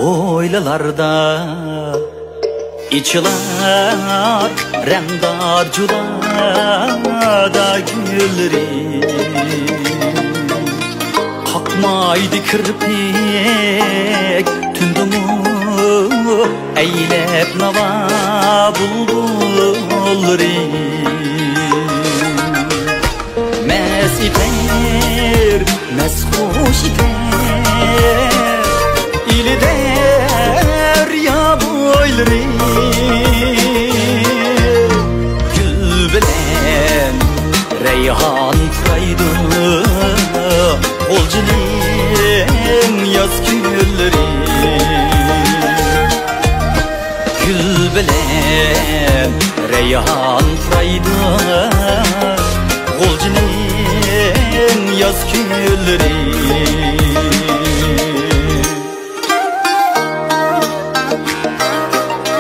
Oylalarda içilar rendar julada gülleri Kalkmaydı kirpik tündümü eylep nava bulbulları Mes iter, mes hoş iter İli derya boyları Gül bilen reyhan fraydı Olcunun yaz gülleri Gül bilen reyhan fraydı Olcunun yaz gülleri